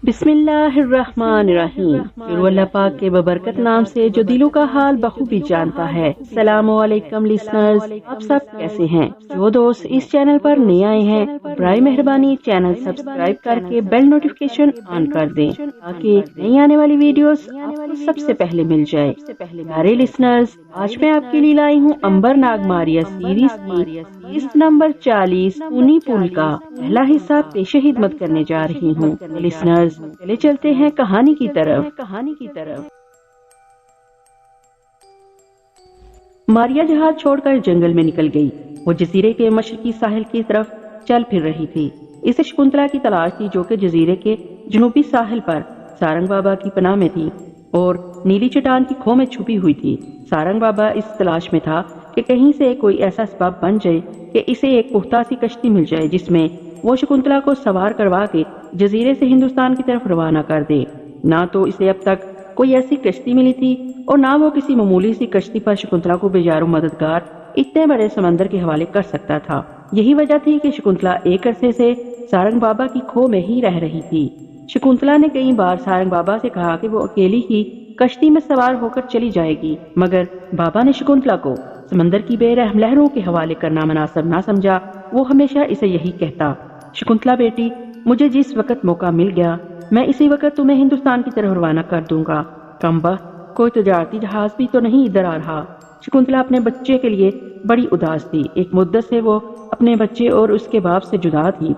بسم اللہ الرحمن الرحیم، شروع اللہ پاک کے ببرکت نام سے جو دلوں کا حال بخوبی جانتا ہے۔ السلام علیکم لسنرز، آپ سب کیسے ہیں؟ جو دوست اس چینل پر نئے آئے ہیں برائے مہربانی چینل سبسکرائب کر کے بیل نوٹیفکیشن آن کر دیں تاکہ نئی آنے والی ویڈیوز آپ کو سب سے پہلے مل جائے۔ پیارے لسنرز، آج میں آپ کے لیے لائی ہوں امبر ناگ ماریا سیریز کی قسط نمبر 40 اونی پول کا پہلا حصہ پیش خدمت کرنے جا رہی ہوں۔ لسنرز، چلے چلتے ہیں کہانی کی طرف۔ ماریا جہاز چھوڑ کر جنگل میں نکل گئی۔ وہ جزیرے کے مشرقی ساحل کی طرف چل پھر رہی تھی۔ اسے شکنتلا کی تلاش تھی جو کہ جزیرے کے جنوبی ساحل پر سارنگ بابا کی پناہ میں تھی اور نیلی چٹان کی کھو میں چھپی ہوئی تھی۔ سارنگ بابا اس تلاش میں تھا کہ کہیں سے کوئی ایسا اسباب بن جائے کہ اسے ایک پختہ سی کشتی مل جائے جس میں وہ شکنتلا کو سوار کروا کے جزیرے سے ہندوستان کی طرف روانہ کر دے۔ نہ تو اسے اب تک کوئی ایسی کشتی ملی تھی اور نہ وہ کسی معمولی سی کشتی پر شکنتلا کو بیجارو مددگار اتنے بڑے سمندر کے حوالے کر سکتا تھا۔ یہی وجہ تھی کہ شکنتلا ایک عرصے سے سارنگ بابا کی کھو میں ہی رہ رہی تھی۔ شکنتلا نے کئی بار سارنگ بابا سے کہا کہ وہ اکیلی ہی کشتی میں سوار ہو کر چلی جائے گی، مگر بابا نے شکنتلا کو سمندر کی بے رحم لہروں کے حوالے کرنا مناسب نہ سمجھا۔ وہ ہمیشہ اسے یہی کہتا، شکنتلا بیٹی، مجھے جس وقت موقع مل گیا میں اسی وقت تمہیں ہندوستان کی طرف روانہ کر دوں گا۔ کمبخت، کوئی تجارتی جہاز بھی تو نہیں ادھر آ رہا۔ شکنتلا اپنے بچے کے لیے بڑی اداس تھی۔ ایک مدت سے وہ اپنے بچے اور اس کے باپ سے جدا تھی۔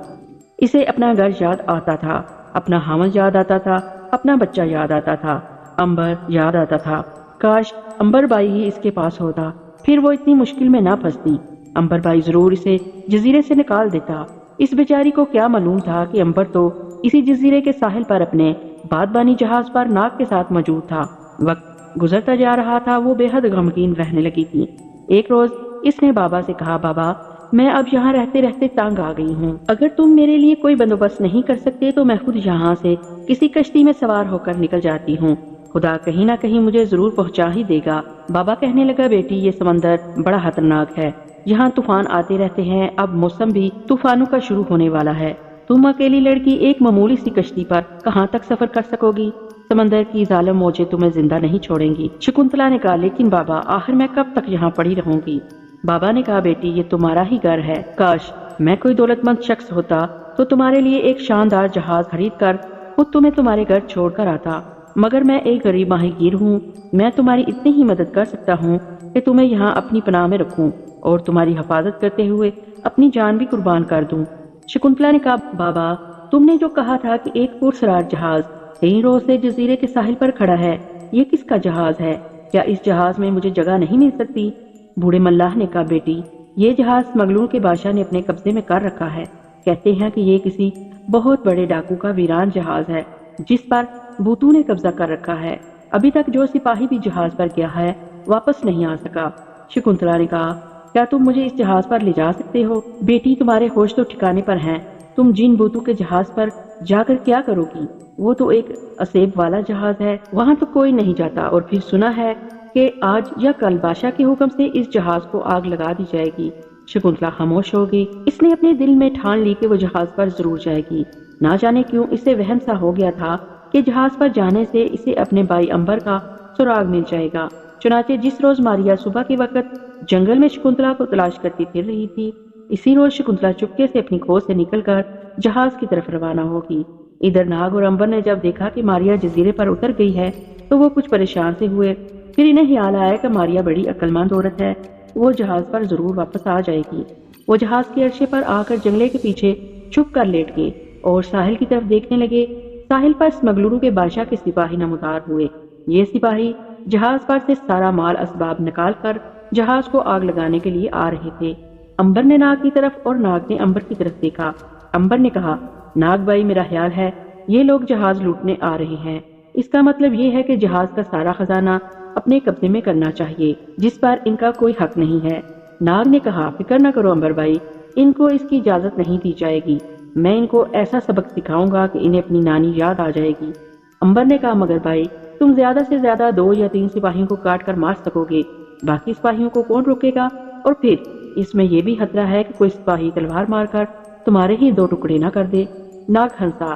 اسے اپنا گھر یاد آتا تھا، اپنا حامل یاد آتا تھا، اپنا بچہ یاد آتا تھا، امبر یاد آتا تھا۔ کاش امبر بائی ہی اس کے پاس ہوتا، پھر وہ اتنی مشکل میں نہ پھنستی۔ امبر بائی ضرور اسے جزیرے سے نکال دیتا۔ اس بیچاری کو کیا معلوم تھا کہ امبر تو اسی جزیرے کے ساحل پر اپنے بادبانی جہاز پر ناگ کے ساتھ موجود تھا۔ وقت گزرتا جا رہا تھا، وہ بے حد غمگین رہنے لگی تھی۔ ایک روز اس نے بابا سے کہا، بابا میں اب یہاں رہتے رہتے تنگ آ گئی ہوں، اگر تم میرے لیے کوئی بندوبست نہیں کر سکتے تو میں خود یہاں سے کسی کشتی میں سوار ہو کر نکل جاتی ہوں، خدا کہیں نہ کہیں مجھے ضرور پہنچا ہی دے گا۔ بابا کہنے لگا، بیٹی یہ سمندر بڑا خطرناک ہے، یہاں طوفان آتے رہتے ہیں، اب موسم بھی طوفانوں کا شروع ہونے والا ہے، تم اکیلی لڑکی ایک معمولی سی کشتی پر کہاں تک سفر کر سکو گی؟ سمندر کی ظالم موجیں تمہیں زندہ نہیں چھوڑیں گی۔ شکنتلا نے کہا، لیکن بابا آخر میں کب تک یہاں پڑی رہوں گی؟ بابا نے کہا، بیٹی یہ تمہارا ہی گھر ہے، کاش میں کوئی دولت مند شخص ہوتا تو تمہارے لیے ایک شاندار جہاز خرید کر خود تمہیں تمہارے گھر چھوڑ کر آتا، مگر میں ایک غریب ماہی گیر ہوں۔ میں تمہاری اتنی ہی مدد کر سکتا ہوں کہ تمہیں یہاں اپنی پناہ میں رکھوں اور تمہاری حفاظت کرتے ہوئے اپنی جان بھی قربان کر دوں۔ شکنتلا نے کہا، بابا تم نے جو کہا تھا کہ ایک پرسرار جہاز 3 روز سے جزیرے کے ساحل پر کھڑا ہے، یہ کس کا جہاز ہے؟ کیا اس جہاز میں مجھے جگہ نہیں مل سکتی؟ بوڑھے ملاح نے کہا، بیٹی یہ جہاز اسمگلروں کے بادشاہ نے اپنے قبضے میں کر رکھا ہے، کہتے ہیں کہ یہ کسی بہت بڑے ڈاکو کا ویران جہاز ہے جس پر بھوتوں نے قبضہ کر رکھا ہے۔ ابھی تک جو سپاہی بھی جہاز پر گیا ہے واپس نہیں آ سکا۔ شکنتلا نے کہا، کیا تم مجھے اس جہاز پر لے جا سکتے ہو؟ بیٹی تمہارے ہوش تو ٹھکانے پر ہیں، تم جن بھوتوں کے جہاز پر جا کر کیا کرو گی؟ وہ تو ایک اسیب والا جہاز ہے، وہاں تو کوئی نہیں جاتا، اور پھر سنا ہے کہ آج یا کل بادشاہ کے حکم سے اس جہاز کو آگ لگا دی جائے گی۔ شکنتلا خاموش ہو گئی۔ اس نے اپنے دل میں ٹھان لی کہ وہ جہاز پر ضرور جائے گی۔ نہ جانے کیوں اسے وہم سا ہو گیا تھا کہ جہاز پر جانے سے اسے اپنے بھائی امبر کا سراغ مل جائے گا۔ چنانچہ جس روز ماریا صبح کے وقت جنگل میں شکنتلا کو تلاش کرتی پھر رہی تھی، اسی روز شکنتلا چپکے سے اپنی کھو سے نکل کر جہاز کی طرف روانہ ہوگی۔ ادھر ناگ اور امبر نے جب دیکھا کہ ماریا جزیرے پر اتر گئی ہے تو وہ کچھ پریشان سے ہوئے۔ پھر انہیں خیال آیا کہ ماریا بڑی عقل مند عورت ہے، وہ جہاز پر ضرور واپس آ جائے گی۔ وہ جہاز کے عرشے پر آ کر جنگلے کے پیچھے چھپ کر لیٹ گئے اور ساحل کی طرف دیکھنے لگے۔ ساحل پر اسمگلروں کے بادشاہ کے سپاہی نمودار ہوئے۔ یہ سپاہی جہاز پر سے سارا مال اسباب نکال کر جہاز کو آگ لگانے کے لیے آ رہے تھے۔ امبر نے ناگ کی طرف اور ناگ نے امبر کی طرف دیکھا۔ امبر نے کہا، ناگ بھائی میرا خیال ہے یہ لوگ جہاز لوٹنے آ رہے ہیں، اس کا مطلب یہ ہے کہ جہاز کا سارا خزانہ اپنے قبضے میں کرنا چاہیے جس پر ان کا کوئی حق نہیں ہے۔ ناگ نے کہا، فکر نہ کرو امبر بھائی، ان کو اس کی اجازت نہیں دی جائے گی، میں ان کو ایسا سبق سکھاؤں گا کہ انہیں اپنی نانی یاد آ جائے گی۔ امبر نے کہا، مگر بھائی تم زیادہ سے زیادہ 2 یا 3 سپاہیوں کو کاٹ کر مار سکو گے، باقی سپاہیوں کو کون روکے گا؟ اور پھر اس میں یہ بھی خطرہ ہے کہ کوئی سپاہی تلوار مار کر تمہارے ہی 2 ٹکڑے نہ کر دے۔ ناگ ہنسا،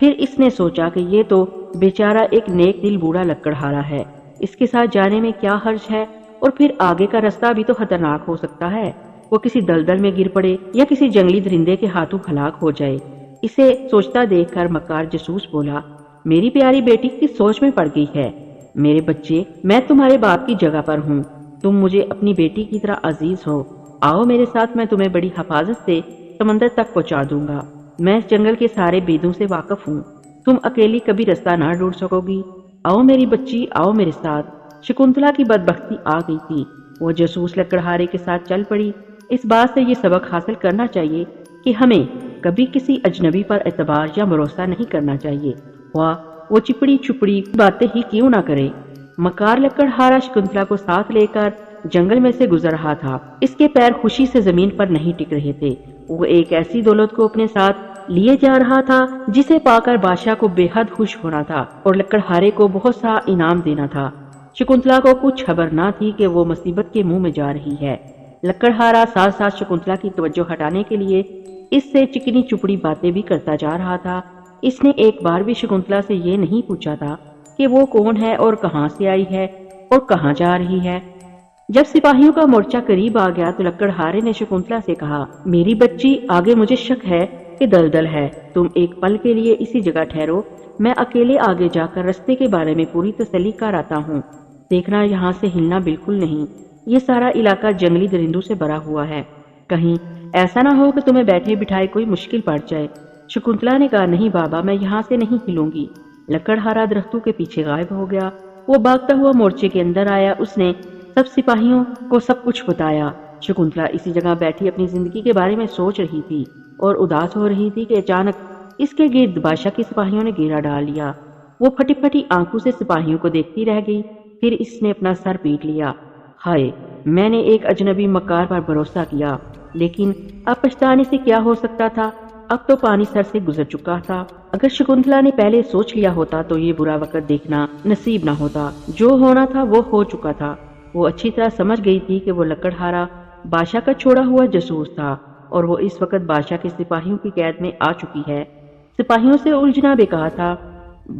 پھر اس نے سوچا کہ یہ تو بیچارہ ایک نیک دل بوڑھا لکڑہارا ہے، اس کے ساتھ جانے میں کیا حرج ہے، اور پھر آگے کا رستہ بھی تو خطرناک ہو سکتا ہے، وہ کسی دلدل میں گر پڑے یا کسی جنگلی درندے کے ہاتھوں ہلاک ہو جائے۔ اسے سوچتا دیکھ کر مکار جاسوس بولا، میری پیاری بیٹی کس سوچ میں پڑ گئی ہے؟ میرے بچے، میں تمہارے باپ کی جگہ پر ہوں، تم مجھے اپنی بیٹی کی طرح عزیز ہو، آؤ میرے ساتھ، میں تمہیں بڑی حفاظت سے سمندر تک پہنچا دوں گا، میں اس جنگل کے سارے بیدوں سے واقف ہوں، تم اکیلی کبھی رستہ نہ ڈھونڈ سکو گی، آؤ میری بچی، آؤ میرے ساتھ۔ شکنتلا کی بدبختی آ گئی تھی، وہ جاسوس لکڑہارے کے ساتھ چل پڑی۔ اس بات سے یہ سبق حاصل کرنا چاہیے کہ ہمیں کبھی کسی اجنبی پر اعتبار یا بھروسہ نہیں کرنا چاہیے، وہ چپڑی چپڑی باتیں ہی کیوں نہ کرے۔ مکار لکڑہارا شکنتلا کو ساتھ لے کر جنگل میں سے گزر رہا تھا، اس کے پیر خوشی سے زمین پر نہیں ٹک رہے تھے، وہ ایک ایسی دولت کو اپنے ساتھ لیے جا رہا تھا جسے پا کر بادشاہ کو بے حد خوش ہونا تھا اور لکڑہارے کو بہت سا انعام دینا تھا۔ شکنتلا کو کچھ خبر نہ تھی کہ وہ مصیبت کے منہ میں جا رہی ہے۔ لکڑہارا ساتھ ساتھ شکنتلا کی توجہ ہٹانے کے لیے اس سے چکنی چپڑی باتیں بھی کرتا جا رہا تھا۔ اس نے ایک بار بھی شکنتلا سے یہ نہیں پوچھا تھا کہ وہ کون ہے اور کہاں سے آئی ہے اور کہاں جا رہی ہے۔ جب سپاہیوں کا مورچہ قریب آ گیا تو لکڑہارے نے شکنتلا سے کہا، میری بچی، آگے مجھے شک ہے کہ دلدل ہے، تم ایک پل کے لیے اسی جگہ ٹھہرو، میں اکیلے آگے جا کر رستے کے بارے میں پوری تسلی کر آتا ہوں، دیکھنا یہاں سے ہلنا بالکل نہیں، یہ سارا علاقہ جنگلی درندوں سے بھرا ہوا ہے، کہیں ایسا نہ ہو کہ تمہیں بیٹھے بٹھائے کوئی مشکل پڑ جائے۔ شکنتلا نے کہا، نہیں بابا، میں یہاں سے نہیں ہلوں گی۔ لکڑہارا درختوں کے پیچھے غائب ہو گیا، وہ بھاگتا ہوا مورچے کے اندر آیا، اس نے سب سپاہیوں کو سب کچھ بتایا۔ شکنتلا اسی جگہ بیٹھی اپنی زندگی کے بارے میں سوچ رہی تھی اور اداس ہو رہی تھی کہ اچانک اس کے گرد بادشاہ کے سپاہیوں نے گھیرا ڈال لیا۔ وہ پھٹی پھٹی آنکھوں سے سپاہیوں کو دیکھتی رہ گئی، پھر اس نے اپنا سر پیٹ لیا، ہائے، میں نے ایک اجنبی مکار پر بھروسہ کیا، لیکن اب پچھتانے سے کیا ہو سکتا تھا، اب تو پانی سر سے گزر چکا تھا۔ اگر شکنتلا نے پہلے سوچ لیا ہوتا تو یہ برا وقت دیکھنا نصیب نہ ہوتا، جو ہونا تھا وہ ہو چکا تھا۔ وہ اچھی طرح سمجھ گئی تھی کہ وہ لکڑہارا بادشاہ کا چھوڑا ہوا جاسوس تھا اور وہ اس وقت بادشاہ کے سپاہیوں کی قید میں آ چکی ہے۔ سپاہیوں سے الجھنا بیکار تھا،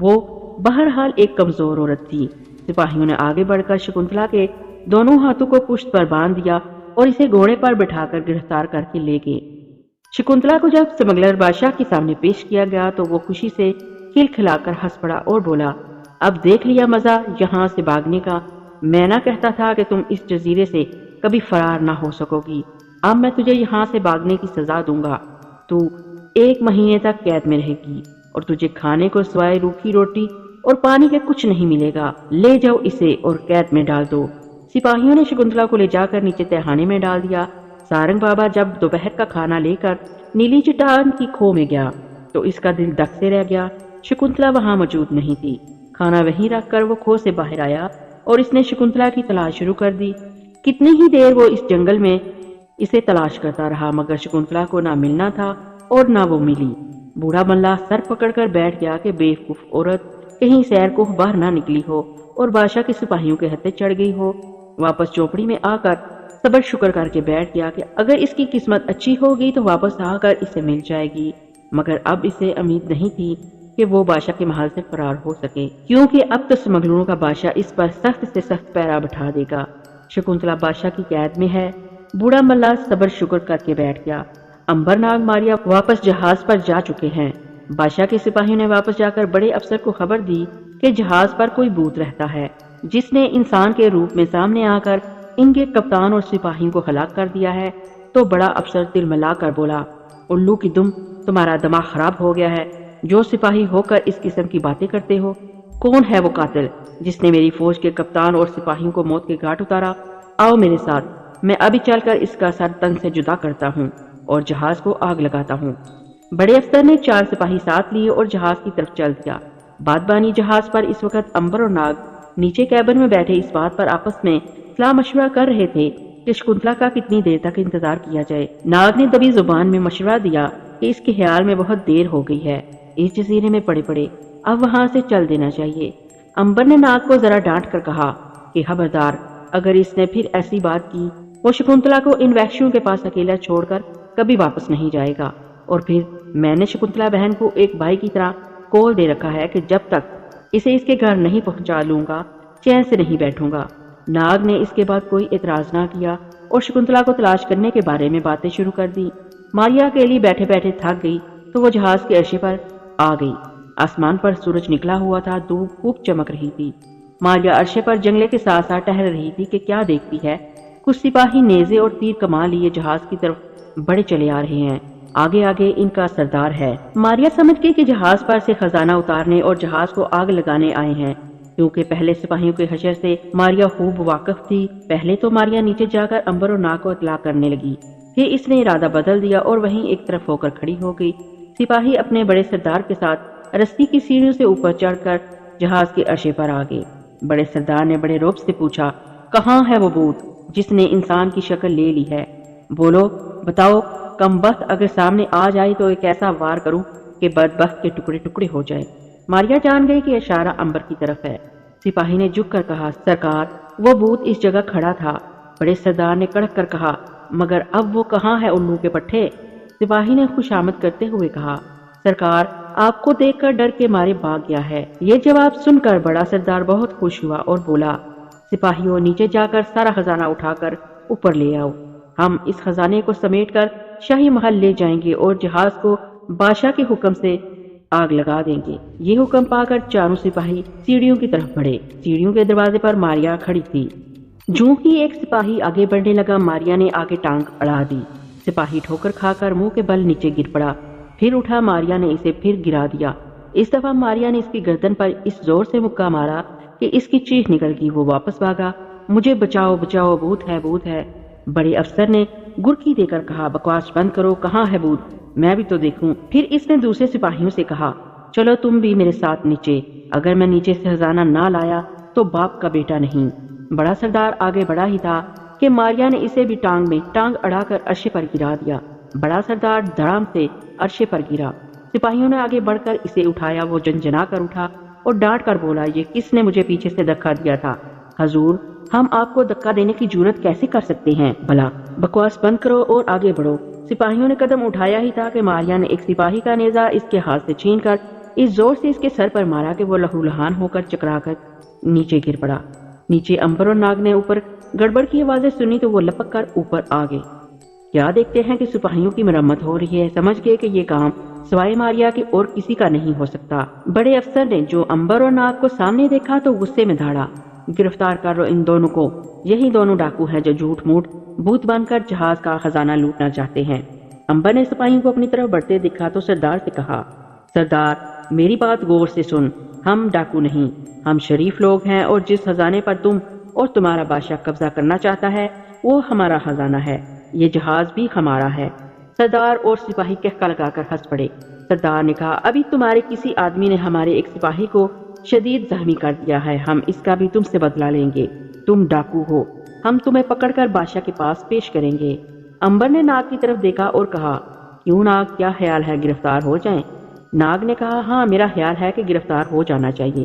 وہ بہرحال ایک کمزور عورت تھی۔ سپاہیوں نے آگے بڑھ کر شکنتلا کے دونوں ہاتھوں کو پشت پر باندھ دیا اور اسے گھوڑے پر بٹھا کر گرفتار کر کے لے گئے۔ شکنتلا کو جب سمگلر بادشاہ کے سامنے پیش کیا گیا تو وہ خوشی سے کھلکھلا کر ہنس پڑا اور بولا، اب دیکھ لیا مزہ یہاں سے بھاگنے کا، میں نہ کہتا تھا کہ تم اس جزیرے سے کبھی فرار نہ ہو سکو گی، اب میں تجھے یہاں سے بھاگنے کی سزا دوں گا، تو 1 مہینے تک قید میں رہے گی اور تجھے کھانے کو سوائے روکھی روٹی اور پانی کے کچھ نہیں ملے گا، لے جاؤ اسے اور قید میں ڈال دو۔ سپاہیوں نے شکنتلا کو لے جا کر نیچے تہانے میں ڈال دیا۔ سارنگ بابا جب دوپہر کا کھانا لے کر نیلی چٹان کی کھو میں گیا تو اس کا دل دک سے رہ گیا، شکنتلا وہاں موجود نہیں تھی۔ کھانا وہیں رکھ کر وہ کھو سے باہر آیا اور اس نے شکنتلا کی تلاش شروع کر دی۔ کتنی ہی دیر وہ اس جنگل میں اسے تلاش کرتا رہا مگر شکنتلا کو نہ ملنا تھا اور نہ وہ ملی۔ بوڑھا ملا سر پکڑ کر بیٹھ گیا کہ بے وقوف عورت کہیں سیر کو باہر نہ نکلی ہو اور بادشاہ کے سپاہیوں کے ہتھے چڑھ گئی ہو۔ واپس چوپڑی میں آ کر صبر شکر کر کے بیٹھ گیا کہ اگر اس کی قسمت اچھی ہوگی تو واپس آ کر اسے مل جائے گی، مگر اب اسے امید نہیں تھی کہ وہ بادشاہ کے محل سے فرار ہو سکے، کیونکہ اب تو سمگلروں کا بادشاہ اس پر سخت سے سخت پیرا بٹھا دے گا۔ شکنتلا بادشاہ کی قید میں ہے۔ بوڑھا ملا صبر شکر کر کے بیٹھ گیا۔ امبر ناگ ماریا واپس جہاز پر جا چکے ہیں۔ بادشاہ کے سپاہیوں نے واپس جا کر بڑے افسر کو خبر دی کہ جہاز پر کوئی بھوت رہتا ہے جس نے انسان کے روپ میں سامنے آ کر ان کے کپتان اور سپاہیوں کو ہلاک کر دیا ہے۔ تو بڑا افسر دل ملا کر بولا، الو کی دم، تمہارا دماغ خراب ہو گیا ہے، جو سپاہی ہو کر اس قسم کی باتیں کرتے ہو؟ کون ہے وہ قاتل جس نے میری فوج کے کپتان اور سپاہیوں کو موت کے گھاٹ اتارا؟ آؤ میرے ساتھ، میں ابھی چل کر اس کا سر تن سے جدا کرتا ہوں اور جہاز کو آگ لگاتا ہوں۔ بڑے افسر نے 4 سپاہی ساتھ لیے اور جہاز کی طرف چل دیا۔ بادبانی جہاز پر اس وقت امبر اور ناگ نیچے کیبن میں بیٹھے اس بات پر آپس میں صلاح مشورہ کر رہے تھے کہ شکنتلا کا کتنی دیر تک انتظار کیا جائے۔ ناگ نے دبی زبان میں مشورہ دیا کہ اس کے خیال میں بہت دیر ہو گئی ہے اس جزیرے میں پڑے پڑے، اب وہاں سے چل دینا چاہیے۔ امبر نے ناگ کو ذرا ڈانٹ کر کہا کہ خبردار، اگر اس نے پھر ایسی بات کی وہ شکنتلا کو ان وحشیوں کے پاس اکیلا چھوڑ کر کبھی واپس نہیں جائے گا، اور پھر میں نے شکنتلا بہن کو ایک بھائی کی طرح کول دے رکھا ہے کہ جب تک اسے اس کے گھر نہیں پہنچا لوں گا چین سے نہیں بیٹھوں گا۔ ناگ نے اس کے بعد کوئی اعتراض نہ کیا اور شکنتلا کو تلاش کرنے کے بارے میں باتیں شروع کر دی۔ ماریا اکیلی بیٹھے بیٹھے تھک گئی تو وہ جہاز کے عرصے پر آ گئی۔ آسمان پر سورج نکلا ہوا تھا، دھوپ خوب چمک رہی تھی۔ ماریا عرصے پر جنگلے کے ساتھ ساتھ ٹہل رہی تھی کہ کیا دیکھتی ہے، کچھ سپاہی نیزے اور تیر کمان لیے جہاز کی طرف بڑے چلے آ رہے ہیں۔ آگے آگے ان کا سردار ہے۔ ماریا سمجھ گئی کہ جہاز پر سے خزانہ اتارنے اور جہاز کو آگ لگانے آئے ہیں، کیونکہ پہلے سپاہیوں کے حشر سے ماریا خوب واقف تھی۔ پہلے تو ماریا نیچے جا کر امبر اور ناگ کو اطلاع کرنے لگی، پھر اس نے ارادہ بدل دیا اور وہیں ایک طرف ہو کر کھڑی ہو گئی۔ سپاہی اپنے بڑے سردار کے ساتھ رسی کی سیڑھیوں سے اوپر چڑھ کر جہاز کے عرصے پر آ گئے۔ بڑے سردار نے بڑے رعب سے پوچھا، کہاں ہے وہ بھوت جس نے انسان کی شکل لے لی ہے؟ بولو، بتاؤ، کم بخت اگر سامنے آ جائے تو ایک ایسا وار کروں کہ بدبخت کے ٹکڑے ٹکڑے ہو جائے۔ ماریا جان گئی کہ اشارہ امبر کی طرف ہے۔ سپاہی نے جھک کر کہا، سرکار، وہ بھوت اس جگہ کھڑا تھا۔ بڑے سردار نے کڑک کر کہا، مگر اب وہ کہاں ہے الو کے پٹھے؟ سپاہی نے خوشامد کرتے ہوئے کہا، سرکار، آپ کو دیکھ کر ڈر کے مارے بھاگ گیا ہے۔ یہ جواب سن کر بڑا سردار بہت خوش ہوا اور بولا، سپاہیوں، نیچے جا کر سارا خزانہ اٹھا کر اوپر لے آؤ۔ ہم اس خزانے کو سمیٹ کر شاہی محل لے جائیں گے اور جہاز کو بادشاہ کے حکم سے آگ لگا دیں گے۔ یہ حکم پا کر چاروں سپاہی سیڑھیوں کی طرف بڑھے۔ سیڑھیوں کے دروازے پر ماریا کھڑی تھی۔ جوں ہی ایک سپاہی آگے بڑھنے لگا، ماریا نے آگے ٹانگ اڑا دی۔ سپاہی ٹھوکر کھا کر منہ کے بل نیچے گر پڑا، پھر اٹھا، ماریا نے اسے پھر گرا دیا۔ اس دفعہ ماریا نے اس کی گردن پر اس زور سے مکہ مارا کہ اس کی چیخ نکل گئی۔ وہ واپس بھاگا، مجھے بچاؤ بچاؤ، بھوت ہے بھوت ہے۔ بڑے افسر نے گرکی دے کر کہا، بکواس بند کرو، کہاں ہے بھوت؟ میں بھی تو دیکھوں۔ پھر اس نے دوسرے سپاہیوں سے کہا، چلو تم بھی میرے ساتھ نیچے، اگر میں نیچے سے خزانہ نہ لایا تو باپ کا بیٹا نہیں۔ بڑا سردار آگے بڑھا ہی تھا کہ ماریا نے اسے بھی ٹانگ میں ٹانگ اڑا کر عرصے پر گرا دیا۔ بڑا سردار دھڑام سے عرصے پر گرا۔ سپاہیوں نے آگے بڑھ کر اسے اٹھایا۔ وہ جنجنا کر اٹھا اور ڈانٹ کر بولا، یہ کس نے مجھے پیچھے سے دھکا دیا تھا؟ حضور، ہم آپ کو دھکا دینے کی جرات کیسے کر سکتے ہیں بھلا؟ بکواس بند کرو اور آگے بڑھو۔ سپاہیوں نے قدم اٹھایا ہی تھا کہ ماریا نے ایک سپاہی کا نیزہ اس کے ہاتھ سے چھین کر اس زور سے اس کے سر پر مارا کہ وہ لہو لہان ہو کر چکرا کر نیچے گر پڑا۔ نیچے امبر اور ناگ نے اوپر گڑبڑ کی آوازیں سنی تو وہ لپک کر اوپر آ گئے۔ کیا دیکھتے ہیں کہ سپاہیوں کی مرمت ہو رہی ہے، سمجھ گئے کہ یہ کام سوائے ماریا کے اور کسی کا نہیں ہو سکتا۔ بڑے افسر نے جو امبر اور ناگ کو سامنے دیکھا تو غصے میں دھاڑا، گرفتار کر لو ان دونوں کو، یہی دونوں ڈاکو ہیں جو جھوٹ موٹ بھوت بن کر جہاز کا خزانہ لوٹنا چاہتے ہیں۔ امبر نے سپاہیوں کو اپنی طرف بڑھتے دیکھا تو سردار سے کہا، سردار، میری بات غور سے سن، ہم ڈاکو نہیں، ہم شریف لوگ ہیں اور جس خزانے پر تم اور تمہارا بادشاہ قبضہ کرنا چاہتا ہے وہ ہمارا خزانہ ہے، یہ جہاز بھی ہمارا ہے۔ سردار اور سپاہی کہکا لگا کر ہنس پڑے۔ سردار نے کہا، ابھی تمہارے کسی آدمی نے ہمارے ایک سپاہی کو شدید زخمی کر دیا ہے، ہم اس کا بھی تم سے بدلہ لیں گے۔ تم ڈاکو ہو، ہم تمہیں پکڑ کر بادشاہ کے پاس پیش کریں گے۔ امبر نے ناگ کی طرف دیکھا اور کہا، کیوں ناگ، کیا خیال ہے گرفتار ہو جائیں؟ ناگ نے کہا، ہاں، میرا خیال ہے کہ گرفتار ہو جانا چاہیے۔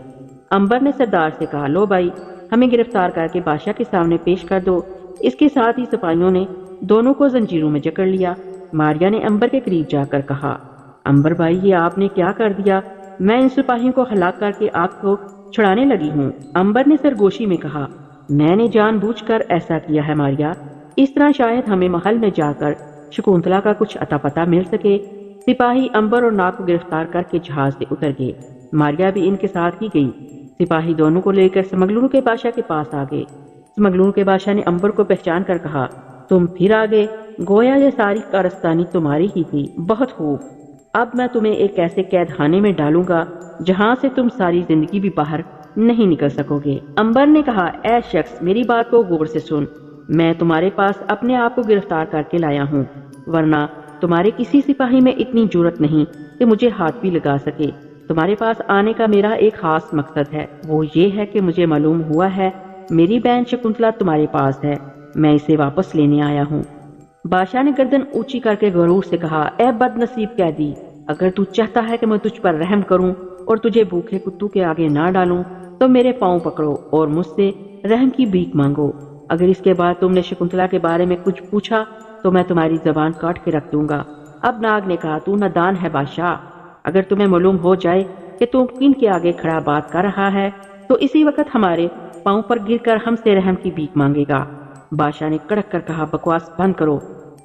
امبر نے سردار سے کہا، لو بھائی، ہمیں گرفتار کر کے بادشاہ کے سامنے پیش کر دو۔ اس کے ساتھ ہی سپاہیوں نے دونوں کو زنجیروں میں جکڑ لیا۔ ماریا نے امبر کے قریب جا کر کہا، امبر بھائی، یہ آپ نے کیا کر دیا؟ میں ان سپاہیوں کو ہلاک کر کے آپ کو چھڑانے لگی ہوں۔ امبر نے سرگوشی میں کہا، میں نے جان بوجھ کر ایسا کیا ہے ماریا، اس طرح شاید ہمیں محل میں جا کر شکنتلا کا کچھ اتا پتا مل سکے۔ سپاہی امبر اور ناگ کو گرفتار کر کے جہاز سے اتر گئے۔ ماریا بھی ان کے ساتھ ہی گئی۔ سپاہی دونوں کو لے کر سمگلروں کے بادشاہ کے پاس آ گئے۔ سمگلروں کے بادشاہ نے امبر کو پہچان کر کہا، تم پھر آ گئے، گویا یہ ساری کارستانی تمہاری ہی تھی، بہت خوب۔ اب میں تمہیں ایک ایسے قید خانے میں ڈالوں گا جہاں سے تم ساری زندگی بھی باہر نہیں نکل سکو گے۔ امبر نے کہا، اے شخص، میری بات کو غور سے سن، میں تمہارے پاس اپنے آپ کو گرفتار کر کے لایا ہوں، ورنہ تمہارے کسی سپاہی میں اتنی جرت نہیں کہ مجھے ہاتھ بھی لگا سکے۔ تمہارے پاس آنے کا میرا ایک خاص مقصد ہے، وہ یہ ہے کہ مجھے معلوم ہوا ہے میری بہن شکنتلا تمہارے پاس ہے، میں اسے واپس لینے آیا ہوں۔ بادشاہ نے گردن اونچی کر کے غرور سے کہا، اے بد نصیب قیدی، اگر تو چاہتا ہے کہ میں تجھ پر رحم کروں اور تجھے بھوکے کتوں کے آگے نہ ڈالوں تو میرے پاؤں پکڑو اور مجھ سے رحم کی بھیک مانگو۔ اگر اس کے بعد تم نے شکنتلا کے بارے میں کچھ پوچھا تو میں تمہاری زبان کاٹ کے رکھ دوں گا۔ اب ناگ نے کہا، تو نادان ہے بادشاہ، اگر تمہیں معلوم ہو جائے کہ تو کن کے آگے کھڑا بات کر رہا ہے تو اسی وقت ہمارے پاؤں پر گر کر ہم سے رحم کی بھیک مانگے گا۔ بادشاہ نے کڑک کر کہا، بکواس بند کرو۔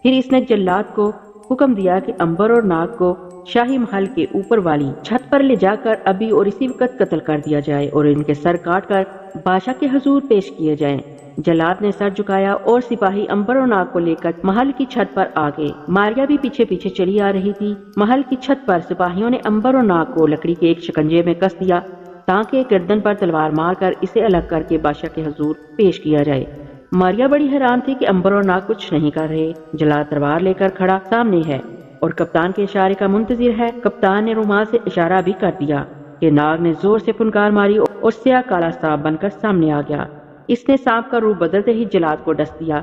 پھر اس نے جلاد کو حکم دیا کہ عنبر اور ناگ کو شاہی محل کے اوپر والی چھت پر لے جا کر ابھی اور اسی وقت قتل کر دیا جائے اور ان کے سر کاٹ کر بادشاہ کے حضور پیش کیے جائیں۔ جلاد نے سر جھکایا اور سپاہی عنبر اور ناگ کو لے کر محل کی چھت پر آ گئے۔ ماریا بھی پیچھے پیچھے چلی آ رہی تھی۔ محل کی چھت پر سپاہیوں نے عنبر اور ناگ کو لکڑی کے ایک شکنجے میں کس دیا تاکہ گردن پر تلوار مار کر اسے الگ کر کے بادشاہ کے حضور پیش کیا جائے۔ ماریا بڑی حیران تھی کہ عنبر اور ناگ کچھ نہیں کر رہے۔ جلاد تلوار لے کر کھڑا سامنے ہے اور کپتان کے اشارے کا منتظر ہے۔ کپتان نے رومال سے اشارہ بھی کر دیا کہ ناگ نے زور سے پھنکار ماری اور سیاہ کالا سانپ بن کر سامنے آ گیا۔ اس نے سانپ کا روپ بدلتے ہی جلاد کو ڈس دیا۔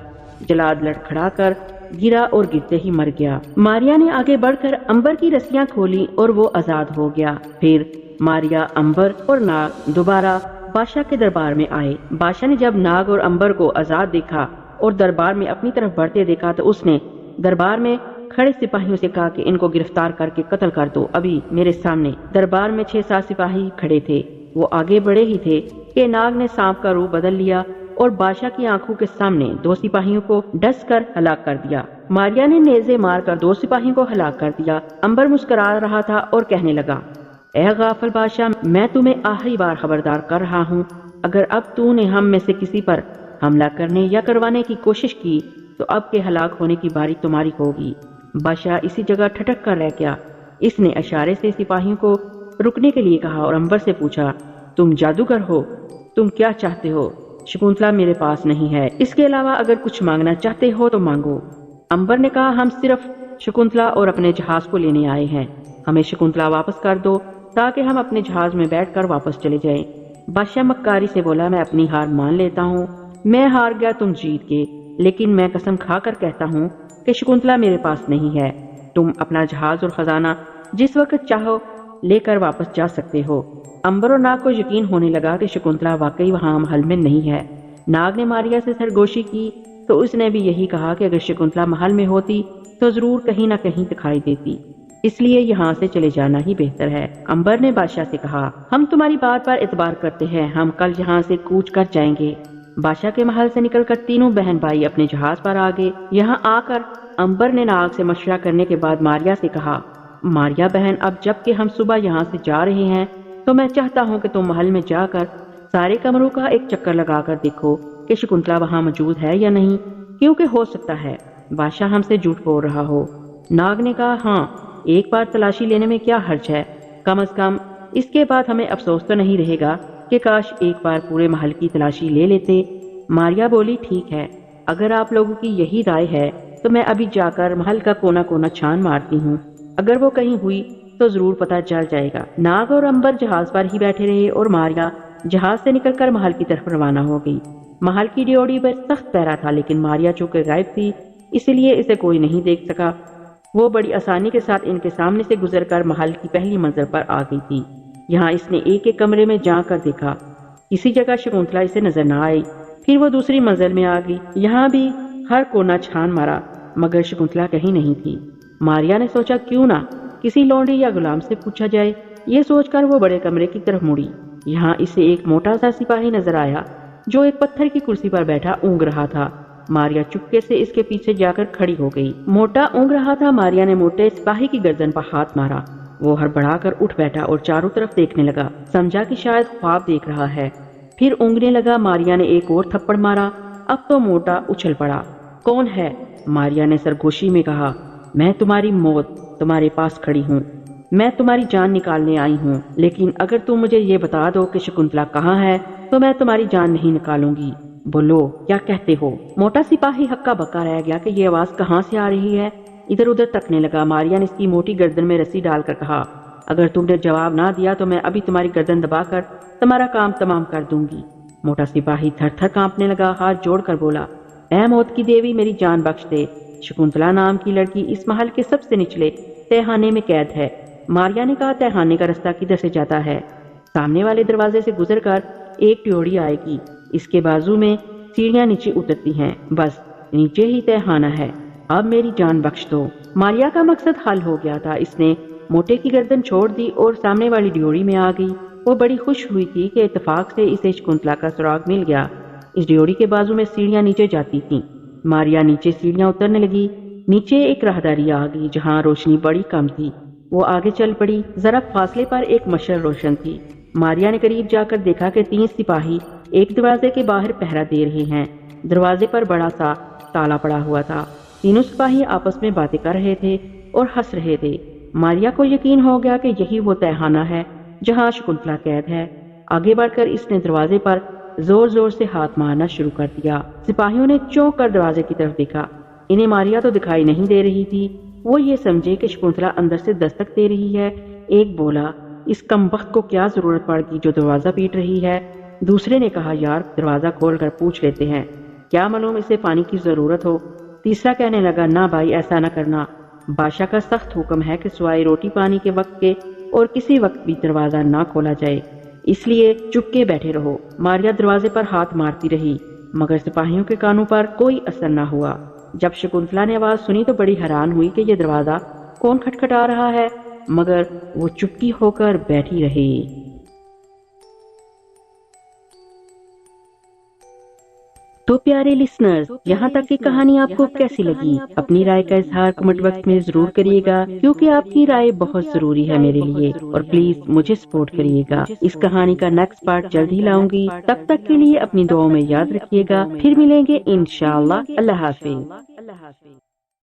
جلاد لڑکھڑا کر گرا اور گرتے ہی مر گیا۔ ماریا نے آگے بڑھ کر عنبر کی رسیاں کھولی اور وہ آزاد ہو گیا۔ پھر ماریا، عنبر اور ناگ دوبارہ بادشاہ کے دربار میں آئے۔ بادشاہ نے جب ناگ اور عنبر کو آزاد دیکھا اور دربار میں اپنی طرف بڑھتے دیکھا تو اس نے دربار میں کھڑے سپاہیوں سے کہا کہ ان کو گرفتار کر کے قتل کر دو ابھی میرے سامنے۔ دربار میں 6-7 سپاہی کھڑے تھے۔ وہ آگے بڑھے ہی تھے کہ ناگ نے سانپ کا روپ بدل لیا اور بادشاہ کی آنکھوں کے سامنے 2 سپاہیوں کو ڈس کر ہلاک کر دیا۔ ماریا نے نیزے مار کر 2 سپاہیوں کو ہلاک کر دیا۔ عنبر مسکرا رہا تھا اور کہنے لگا، اے غافل بادشاہ، میں تمہیں آخری بار خبردار کر رہا ہوں، اگر اب تو نے ہم میں سے کسی پر حملہ کرنے یا کروانے کی کوشش کی تو اب کے ہلاک ہونے کی باری تمہاری ہوگی۔ بادشاہ اسی جگہ ٹھٹک کر رہ گیا۔ اس نے اشارے سے سپاہیوں کو رکنے کے لیے کہا اور عنبر سے پوچھا، تم جادوگر ہو؟ تم کیا چاہتے ہو؟ شکنتلا میرے پاس نہیں ہے، اس کے علاوہ اگر کچھ مانگنا چاہتے ہو تو مانگو۔ عنبر نے کہا، ہم صرف شکنتلا اور اپنے جہاز کو لینے آئے ہیں، ہمیں شکنتلا واپس کر دو تاکہ ہم اپنے جہاز میں بیٹھ کر واپس چلے جائیں۔ بادشاہ مکاری سے بولا، میں اپنی ہار مان لیتا ہوں، میں ہار گیا تم جیت گئے، لیکن میں قسم کھا کر کہتا ہوں کہ شکنتلا میرے پاس نہیں ہے۔ تم اپنا جہاز اور خزانہ جس وقت چاہو لے کر واپس جا سکتے ہو۔ عنبر اور ناگ کو یقین ہونے لگا کہ شکنتلا واقعی وہاں محل میں نہیں ہے۔ ناگ نے ماریا سے سرگوشی کی تو اس نے بھی یہی کہا کہ اگر شکنتلا محل میں ہوتی تو ضرور کہیں نہ کہیں دکھائی دیتی، اس لیے یہاں سے چلے جانا ہی بہتر ہے۔ عنبر نے بادشاہ سے کہا، ہم تمہاری بات پر اعتبار کرتے ہیں، ہم کل یہاں سے کوچ کر جائیں گے۔ بادشاہ کے محل سے نکل کر تینوں بہن بھائی اپنے جہاز پر آ گئے۔ یہاں آ کر عنبر نے ناگ سے مشورہ کرنے کے بعد ماریا سے کہا، ماریا بہن، اب جب کہ ہم صبح یہاں سے جا رہے ہیں تو میں چاہتا ہوں کہ تم محل میں جا کر سارے کمروں کا ایک چکر لگا کر دیکھو کہ شکنتلا وہاں موجود ہے یا نہیں، کیونکہ ہو سکتا ہے بادشاہ ہم سے جھوٹ بول رہا ہو۔ ناگ نے کہا، ہاں، ایک بار تلاشی لینے میں کیا حرج ہے، کم از کم اس کے بعد ہمیں افسوس تو نہیں رہے گا کہ کاش ایک بار پورے محل کی تلاشی لے لیتے۔ ماریا بولی، ٹھیک ہے، اگر آپ لوگوں کی یہی رائے ہے تو میں ابھی جا کر محل کا کونا کونا چھان مارتی ہوں، اگر وہ کہیں ہوئی تو ضرور پتہ چل جائے گا۔ ناگ اور عنبر جہاز پر ہی بیٹھے رہے اور ماریا جہاز سے نکل کر محل کی طرف روانہ ہو گئی۔ محل کی ڈیوڑی پر سخت پہرا تھا، لیکن ماریا چونکہ غائب تھی اس لیے اسے کوئی نہیں دیکھ سکا۔ وہ بڑی آسانی کے ساتھ ان کے سامنے سے گزر کر محل کی پہلی منزل پر آ گئی تھی۔ یہاں اس نے ایک ایک کمرے میں جا کر دیکھا، کسی جگہ شکنتلا اسے نظر نہ آئی۔ پھر وہ دوسری منزل میں آ گئی، یہاں بھی ہر کونا چھان مارا مگر شکنتلا کہیں نہیں تھی۔ ماریا نے سوچا کیوں نہ کسی لونڈی یا غلام سے پوچھا جائے۔ یہ سوچ کر وہ بڑے کمرے کی طرف مڑی۔ یہاں اسے ایک موٹا سا سپاہی نظر آیا جو ایک پتھر کی کرسی پر بیٹھا اونگ رہا تھا۔ ماریا چپکے سے اس کے پیچھے جا کر کھڑی ہو گئی۔ موٹا اونگ رہا تھا۔ ماریا نے موٹے سپاہی کی گردن پر ہاتھ مارا۔ وہ ہڑبڑا کر اٹھ بیٹھا اور چاروں طرف دیکھنے لگا، سمجھا کہ شاید خواب دیکھ رہا ہے۔ پھر اونگنے لگا۔ ماریا نے ایک اور تھپڑ مارا۔ اب تو موٹا اچھل پڑا۔ کون ہے؟ ماریا نے سرگوشی میں کہا، میں تمہاری موت تمہارے پاس کھڑی ہوں، میں تمہاری جان نکالنے آئی ہوں، لیکن اگر تم مجھے یہ بتا دو کہ شکنتلا کہاں ہے تو میں تمہاری جان نہیں نکالوں گی۔ بولو، کیا کہتے ہو؟ موٹا سپاہی ہکا بکا رہ گیا کہ یہ آواز کہاں سے آ رہی ہے۔ ادھر ادھر تکنے لگا۔ ماریا نے اس کی موٹی گردن میں رسی ڈال کر کہا، اگر تم نے جواب نہ دیا تو میں ابھی تمہاری گردن دبا کر تمہارا کام تمام کر دوں گی۔ موٹا سپاہی تھر تھر کانپنے لگا، ہاتھ جوڑ کر بولا، اے موت کی دیوی، میری جان بخش دے۔ شکنتلا نام کی لڑکی اس محل کے سب سے نچلے تہخانے میں قید ہے۔ ماریا نے کہا، تہخانے کا رستہ کدھر سے جاتا ہے؟ سامنے والے دروازے سے گزر کر ایک ڈیوڑی آئے گی، اس کے بازو میں سیڑھیاں نیچے اترتی ہیں، بس نیچے ہی تہخانہ ہے، اب میری جان بخش دو۔ ماریا کا مقصد حل ہو گیا تھا۔ اس نے موٹے کی گردن چھوڑ دی اور سامنے والی ڈیوڑی میں آ گئی۔ وہ بڑی خوش ہوئی تھی کہ اتفاق سے اسے شکنتلا کا سراغ مل گیا۔ اس ڈیوڑی کے بازو میں سیڑھیاں نیچے جاتی تھیں۔ ماریا نیچے سیڑھیاں اترنے لگی۔ نیچے ایک راہداری آ گئی جہاں روشنی بڑی کم تھی۔ وہ آگے چل پڑی۔ ذرا فاصلے پر ایک مشعل روشن تھی۔ ماریا نے قریب جا کر دیکھا کہ 3 سپاہی ایک دروازے کے باہر پہرا دے رہے ہیں۔ دروازے پر بڑا سا تالا پڑا ہوا تھا۔ تینوں سپاہی آپس میں باتیں کر رہے تھے اور ہنس رہے تھے۔ ماریا کو یقین ہو گیا کہ یہی وہ تہخانہ ہے جہاں شکنتلا قید ہے۔ آگے بڑھ کر اس نے دروازے پر زور زور سے ہاتھ مارنا شروع کر دیا۔ سپاہیوں نے چونک کر دروازے کی طرف دیکھا۔ انہیں ماریا تو دکھائی نہیں دے رہی تھی۔ وہ یہ سمجھے کہ شکنتلا اندر سے دستک دے رہی ہے۔ ایک بولا، اس کمبخت کو کیا ضرورت پڑ گئی جو دروازہ پیٹ رہی ہے؟ دوسرے نے کہا، یار دروازہ کھول کر پوچھ لیتے ہیں، کیا معلوم اسے پانی کی ضرورت ہو۔ تیسرا کہنے لگا، نہ بھائی ایسا نہ کرنا، بادشاہ کا سخت حکم ہے کہ سوائے روٹی پانی کے وقت کے اور کسی وقت بھی دروازہ نہ کھولا جائے، اس لیے چپ کے بیٹھے رہو۔ ماریا دروازے پر ہاتھ مارتی رہی مگر سپاہیوں کے کانوں پر کوئی اثر نہ ہوا۔ جب شکنتلا نے آواز سنی تو بڑی حیران ہوئی کہ یہ دروازہ کون کھٹکھٹا رہا ہے، مگر وہ چپکی ہو کر بیٹھی رہی۔ تو پیارے لسنرز، یہاں تک کی کہانی آپ کو کیسی لگی؟ اپنی رائے کا اظہار کمنٹ باکس میں ضرور کریے گا، کیونکہ آپ کی رائے بہت ضروری ہے میرے لیے، اور پلیز مجھے سپورٹ کریے گا۔ اس کہانی کا نیکسٹ پارٹ جلد ہی لاؤں گی، تب تک کے لیے اپنی دعاؤں میں یاد رکھیے گا۔ پھر ملیں گے انشاءاللہ۔ اللہ حافظ۔